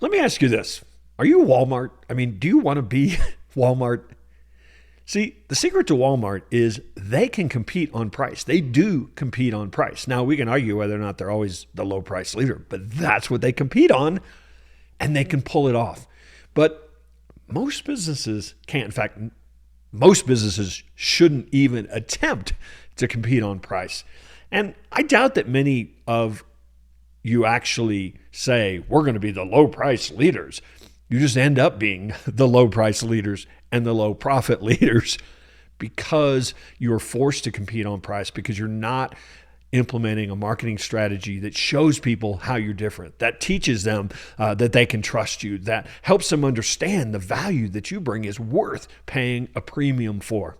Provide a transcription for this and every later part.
Let me ask you this. Are you Walmart? I mean, do you want to be Walmart? See, the secret to Walmart is they can compete on price. They do compete on price. Now, we can argue whether or not they're always the low price leader, but that's what they compete on, and they can pull it off. But most businesses can't. In fact, most businesses shouldn't even attempt to compete on price. And I doubt that many of you actually say, we're going to be the low price leaders. You just end up being the low price leaders and the low profit leaders because you're forced to compete on price, because you're not implementing a marketing strategy that shows people how you're different, that teaches them that they can trust you, that helps them understand the value that you bring is worth paying a premium for.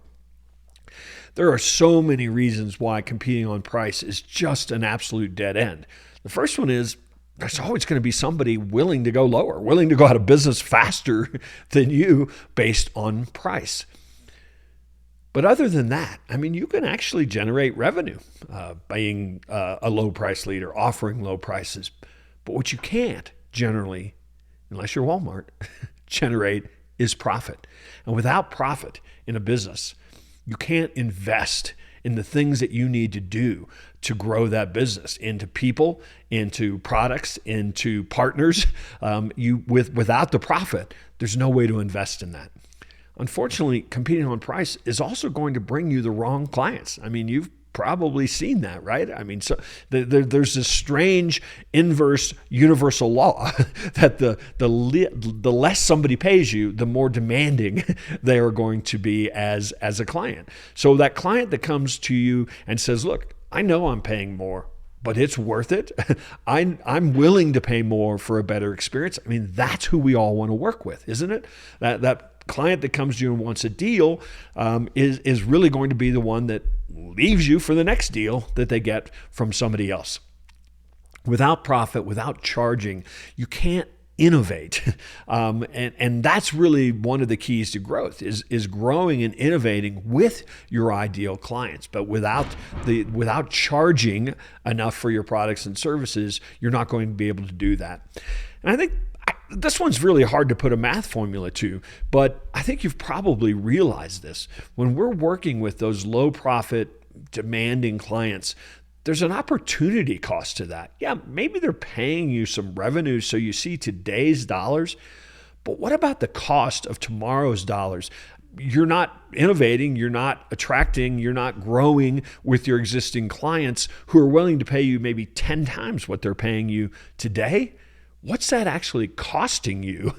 There are so many reasons why competing on price is just an absolute dead end. The first one is there's always going to be somebody willing to go lower, willing to go out of business faster than you based on price. But other than that, I mean, you can actually generate revenue being a low price leader, offering low prices. But what you can't generally, unless you're Walmart, generate is profit. And without profit in a business, you can't invest in the things that you need to do to grow that business into people, into products, into partners. Without the profit, there's no way to invest in that. Unfortunately, competing on price is also going to bring you the wrong clients. I mean, you've probably seen that, right? I mean, so there's this strange inverse universal law that the less somebody pays you, the more demanding they are going to be as a client. So that client that comes to you and says, look, I know I'm paying more, but it's worth it. I'm willing to pay more for a better experience. I mean, that's who we all want to work with, isn't it? That client that comes to you and wants a deal is really going to be the one that leaves you for the next deal that they get from somebody else. Without profit, without charging, you can't innovate. And that's really one of the keys to growth is growing and innovating with your ideal clients. But without charging enough for your products and services, you're not going to be able to do that. And I think this one's really hard to put a math formula to, but I think you've probably realized this. When we're working with those low profit, demanding clients, there's an opportunity cost to that. Yeah, maybe they're paying you some revenue so you see today's dollars, but what about the cost of tomorrow's dollars? You're not innovating, you're not attracting, you're not growing with your existing clients who are willing to pay you maybe 10 times what they're paying you today. What's that actually costing you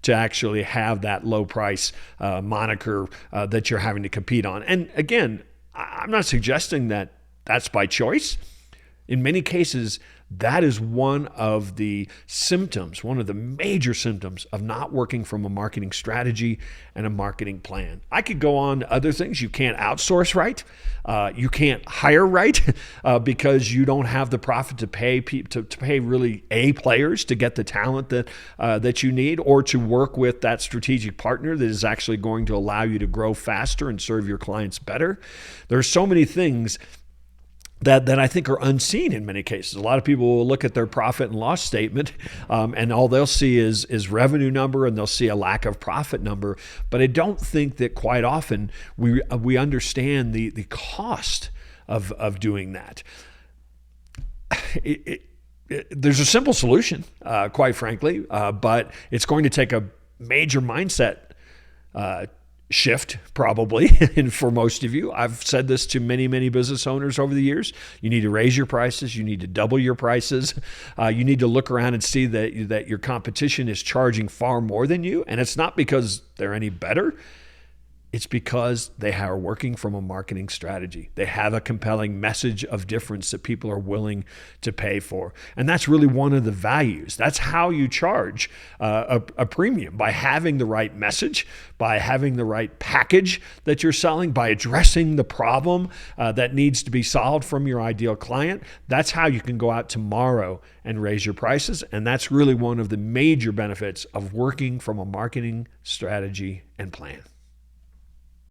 to actually have that low price moniker that you're having to compete on? And again, I'm not suggesting that that's by choice. In many cases, that is one of the symptoms, one of the major symptoms of not working from a marketing strategy and a marketing plan. I could go on to other things. You can't outsource right. You can't hire right because you don't have the profit to pay to pay really A players to get the talent that you need, or to work with that strategic partner that is actually going to allow you to grow faster and serve your clients better. There are so many things that I think are unseen in many cases. A lot of people will look at their profit and loss statement and all they'll see is revenue number, and they'll see a lack of profit number. But I don't think that quite often we understand the cost of doing that. There's a simple solution, quite frankly, but it's going to take a major mindset shift probably. And for most of you, I've said this to many, many business owners over the years. You need to raise your prices. You need to double your prices. You need to look around and see that your competition is charging far more than you. And it's not because they're any better. It's because they are working from a marketing strategy. They have a compelling message of difference that people are willing to pay for. And that's really one of the values. That's how you charge a premium, by having the right message, by having the right package that you're selling, by addressing the problem that needs to be solved from your ideal client. That's how you can go out tomorrow and raise your prices. And that's really one of the major benefits of working from a marketing strategy and plan.